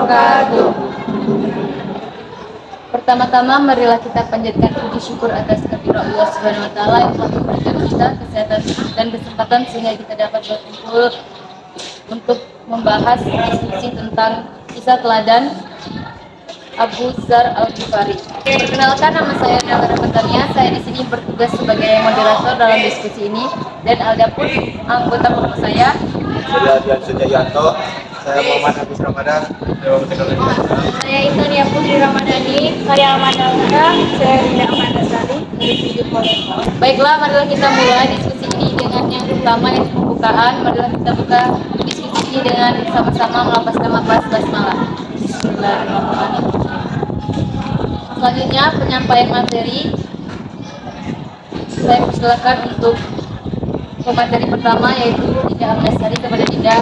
wabarakatuh. Pertama-tama marilah kita panjatkan puji syukur atas kehadirat Allah Subhanahu wa taala yang telah memberikan kita kesehatan dan kesempatan sehingga kita dapat berkumpul untuk membahas diskusi tentang kisah teladan Abu Dzar Al-Ghifari. Perkenalkan, nama saya Nela Ramadhania. Saya di sini bertugas sebagai moderator dalam diskusi ini, dan ada pun anggota kelompok saya. Saya Dian Sujayanto. Saya Muhammad Habis Ramadan. Saya Intan Putri Ramadhani. Saya Ahmad Alra. Saya Rina Ahmad Asari. Baiklah, marilah kita mulai diskusi ini dengan yang pertama, yaitu pembukaan. Marilah kita buka diskusi ini dengan sama-sama melafazkan lafaz basmalah. Bismillahirrahmanirrahim. Selanjutnya penyampaian materi. Saya persilakan untuk pemateri pertama, yaitu Dinda Amdasari. Kepada Dinda.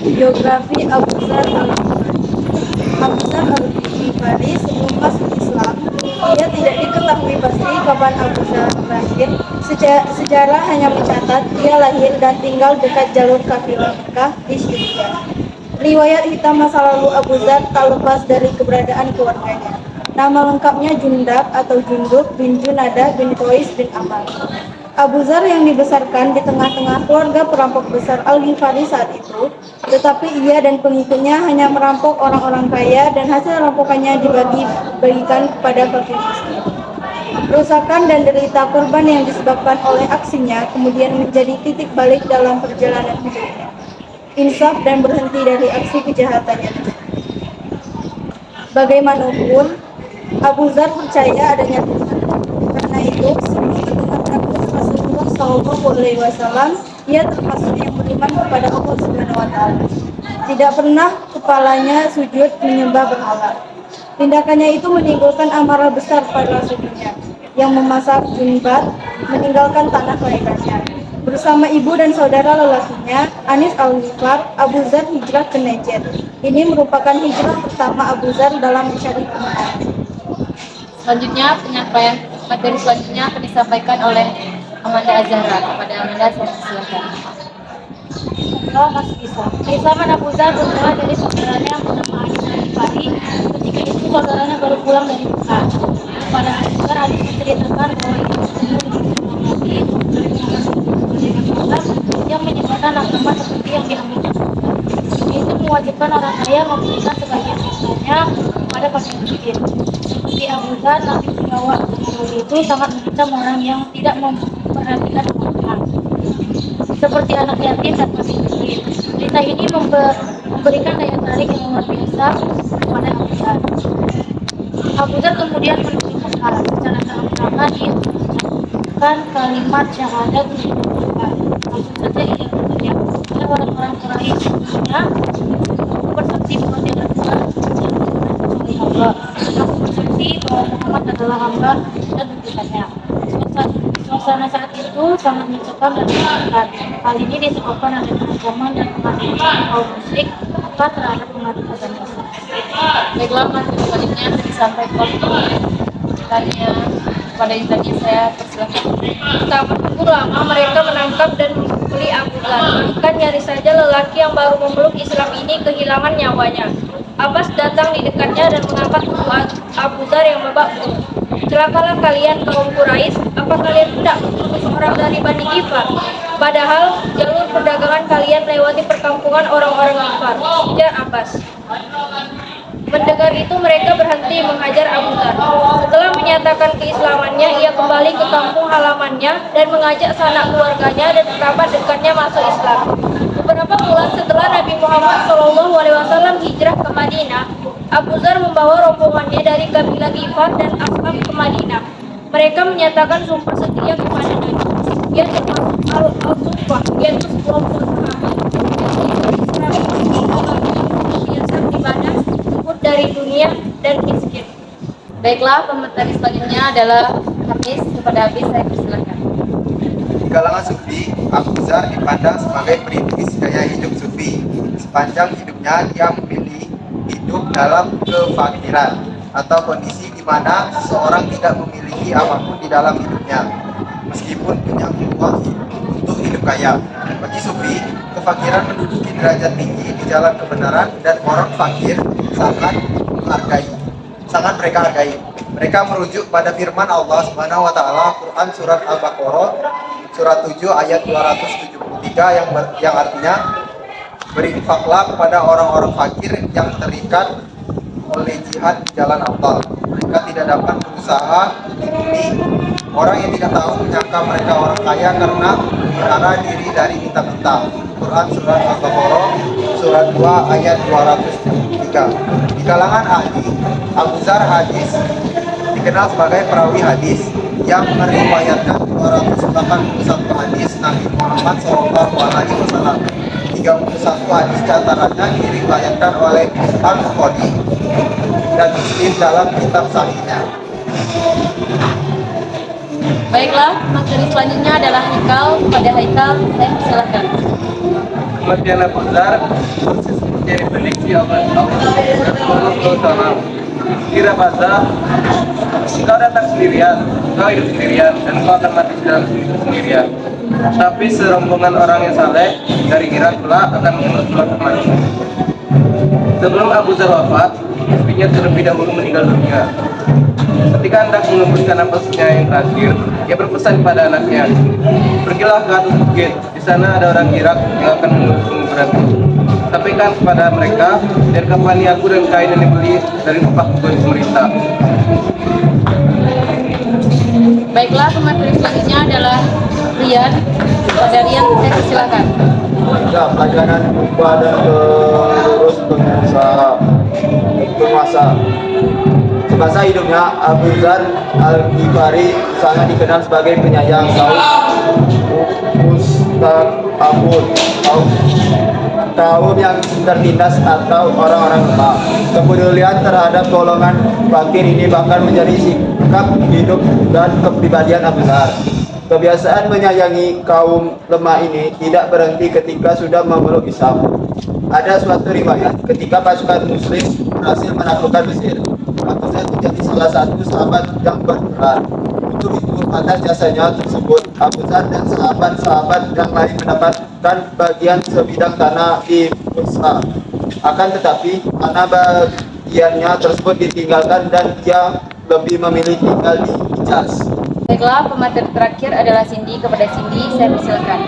Biografi Abu Dzar Al-Ghifari. Abu Dzar Al-Ghifari sebelum masuk Islam, ia tidak diketahui pasti kapan Abu Dzar lahir. Sejarah hanya mencatat ia lahir dan tinggal dekat jalur kafilah Mekah di Syria. Riwayat hitam masa lalu Abu Dzar tak lepas dari keberadaan keluarganya. Nama lengkapnya Jundab atau Jundub bin Junadah bin Qais bin Ammar. Abu Dzar yang dibesarkan di tengah-tengah keluarga perampok besar Al-Ghifari saat itu, tetapi ia dan pengikutnya hanya merampok orang-orang kaya dan hasil rampokannya dibagi-bagikan kepada fakir miskin. Kerusakan dan derita korban yang disebabkan oleh aksinya kemudian menjadi titik balik dalam perjalanan hidupnya. Insaf dan berhenti dari aksi kejahatannya. Bagaimanapun, Abu Dzar percaya adanya Tuhan. Karena itu, sebelum mendengar dakwah Rasulullah SAW, ia termasuk yang beriman kepada Allah Subhanahu wa taala. Tidak pernah kepalanya sujud menyembah berhala. Tindakannya itu menimbulkan amarah besar pada suaminya yang memasak junbat meninggalkan tanah kelahirannya. Bersama ibu dan saudara lelakinya, Anis Al-Ghifar, Abu Dzar hijrah ke Najd. Ini merupakan hijrah pertama Abu Dzar dalam mencari kebenaran. Selanjutnya penyampaian materi selanjutnya akan disampaikan oleh Amanda Azhara. Kepada Amanda, saya silakan. Setelah masuk Islam, keislaman Abu Dzar bermula dari saudaranya yang bernama Anis Al-Ghifari. Ketika itu saudaranya baru pulang dari Mekah. Kepada Abu Dzar, Anis menceritakan bahwa ia bertemu dengan Nabi yang menyebarkan agama seperti yang diambilnya. Itu mewajibkan orang kaya memberikan sebagian hartanya kepada fakir miskin. Seperti Abu Dzar, Nabi membawa agama itu sangat mencam orang yang tidak memperhatikan orang, seperti anak yatim dan fakir miskin. Berita ini memberikan daya tarik yang luar biasa kepada Abu Dzar. Abu Dzar kemudian menuju Mekah. Secara terang-terangan ia mengucapkan kalimat syahadat di Mekah. Langsung saja ia berteriak kepada orang-orang Quraisy semuanya, "Aku bersaksi bahwa tiada Tuhan kecuali Allah. Aku bersaksi bahwa Muhammad adalah hamba dan utusannya." Suasana saat itu sangat mencekam dan menakutkan. Hal ini disebabkan adanya ancaman dan penganiayaan kaum musyrik terhadap umat agama Islam. Baiklah, materi selanjutnya akan disampaikan oleh kepada Intannya. Saya persilakan. Tak menunggu lama, mereka menangkap dan memukuli Abu Dzar. Bahkan nyaris saja lelaki yang baru memeluk Islam ini kehilangan nyawanya. Abbas datang di dekatnya dan mengangkat tubuh Abu Dzar yang babak belur. "Celakalah kalian kaum Quraisy, apa kalian tidak membunuh seorang dari Bani Ghifar? Padahal jalur perdagangan kalian melewati perkampungan orang-orang Ghifar," ujar Abbas. Mendengar itu mereka berhenti menghajar Abu Dzar. Setelah menyatakan keislamannya, ia kembali ke kampung halamannya dan mengajak sanak keluarganya dan kerabat dekatnya masuk Islam. Beberapa bulan setelah Nabi Muhammad SAW hijrah ke Madinah, Abu Dzar membawa rombongannya dari kabilah Ghifar dan Aslam ke Madinah. Mereka menyatakan sumpah setia kepada Nabi. Ia termasuk Al-Suffah, yaitu sekelompok sahabat biasa beribadah dari dunia dan miskin. Baiklah, pemateri selanjutnya adalah Hafiz. Kepada Hafiz, saya persilakan. Di kalangan Sufi, Abu Dzar dipandang sebagai perintis gaya hidup Sufi. Sepanjang hidupnya, ia memilih hidup dalam kefakiran atau kondisi di mana seseorang tidak memiliki apapun di dalam hidupnya, meskipun punya peluang untuk hidup kaya. Bagi Sufi, kefakiran menduduki derajat tinggi di jalan kebenaran dan orang fakir sangat mereka hargai. Mereka merujuk pada firman Allah Subhanahu wa taala Quran surat Al-Baqarah surat 7 ayat 273 yang artinya berinfaklah kepada orang-orang fakir yang terikat oleh jihad di jalan Allah. Mereka tidak dapat berusaha di bumi. Orang yang tidak tahu menyangka mereka orang kaya karena memelihara diri dari minta-minta. Quran surat Al-Baqarah surat 2 ayat 203. Di kalangan ahli, Abu Dzar hadis dikenal sebagai perawi hadis yang meriwayatkan 281 hadis Nabi Muhammad SAW. 31 hadis diantaranya diriwayatkan oleh Al-Bukhari dan Muslim dalam kitab sahihnya. Baiklah, materi selanjutnya adalah Haikal. Pada Haikal, saya persilahkan. Kematian Abu Dzar seperti yang diprediksi oleh Allah SWT. Kira pada engkau datang sendirian, engkau hidup sendirian, dan engkau akan mati dalam sendirian. Tapi serombongan orang yang saleh dari Irak pula akan mengutus kematian. Sebelum Abu Dzar wafat, istrinya terlebih dahulu meninggal dunia. Ketika hendak mengembuskan nafasnya yang terakhir, ia berpesan kepada anaknya, "Pergilah ke atas bukit, di sana ada orang Irak yang akan mengurus penguburanku. Sampaikan kepada mereka, dan kapani aku dan kain yang dibeli dari upah pemerintah." Baiklah, materi selanjutnya adalah Rian. Pada Rian, saya persilahkan. Ya, pelajaran kepada pengurus penguasa. Semasa hidupnya, Abu Dzar Al-Ghifari sangat dikenal sebagai penyayang kaum mustaqabun, kaum yang tertindas atau orang-orang lemah. Kepedulian terhadap golongan fakir ini bahkan menjadi sikap hidup dan kepribadian Abu Dzar. Kebiasaan menyayangi kaum lemah ini tidak berhenti ketika sudah memeluk Islam. Ada suatu riwayat ketika pasukan Muslim berhasil menaklukkan Mesir, Abu Dzar menjadi salah satu sahabat yang berperan. Untuk itu, atas jasanya tersebut, Abu Dzar dan sahabat-sahabat yang lain mendapatkan bagian sebidang tanah di Busra. Akan tetapi, tanah bagiannya tersebut ditinggalkan dan dia lebih memilih tinggal di Hijaz. Baiklah, pemateri terakhir adalah Cindy. Kepada Cindy, saya persilakan.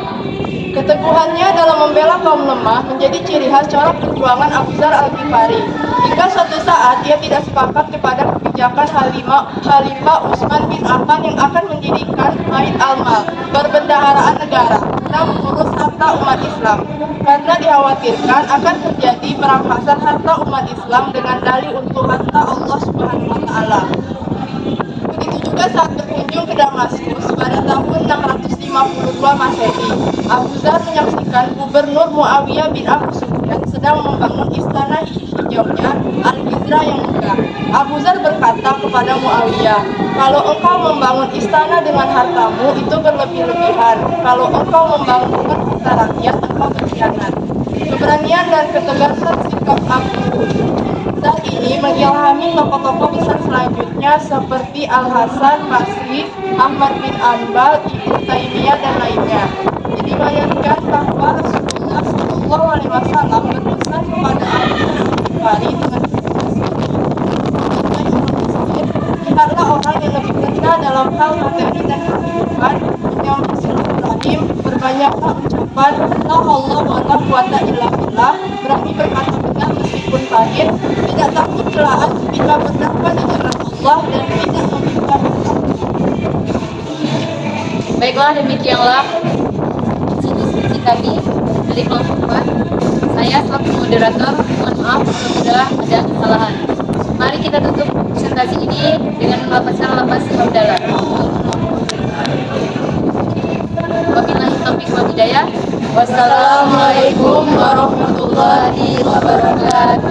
Keteguhannya dalam membela kaum lemah menjadi ciri khas corak perjuangan Abu Dzar Al-Ghifari. Hingga suatu saat ia tidak sepakat kepada kebijakan Khalifah Utsman bin Affan yang akan mendirikan Bait al-Mal, perbendaharaan negara, dan mengurus harta umat Islam. Karena dikhawatirkan akan terjadi perampasan harta umat Islam dengan dalih untuk harta Allah Subhanahu wa taala. Begitu juga saat berkunjung ke Damaskus pada tahun 652 Masehi, Abu Dzar menyaksikan Gubernur Muawiyah bin Abu Sufyan sedang membangun istana hijaunya Al-Hijra yang megah. Abu Dzar berkata kepada Muawiyah, "Kalau engkau membangun istana dengan hartamu itu berlebih-lebihan. Kalau engkau membangun dengan harta rakyat, engkau berkhianat." Keberanian dan ketegasan sikap Abu Dzar ini mengilhami tokoh-tokoh besar selanjutnya seperti Al-Hasan Basri, Ahmad bin Anbal, Ibnu Taimiyah dan lainnya. Diriwayatkan bahwa Rasulullah SAW berpesan kepada Abu Dzar Al-Ghifari dengan lihatlah orang yang lebih kenal dalam hal materi dan kehidupan yang Ibrahim berbanyaklah ucapan la haula wala quwata illa billah, berani berkata benar meskipun pahit, tidak takut celaan ketika berdakwah di jalan Allah dan tidak meminta maaf. Baiklah, demikianlah diskusi kami dari kelompok 4. Saya selaku moderator, mohon maaf apabila ada kesalahan. Mari kita tutup presentasi ini dengan melapaskan lapas hamdalah. Wabillahi taufiq wal hidayah. Wassalamualaikum warahmatullahi wabarakatuh.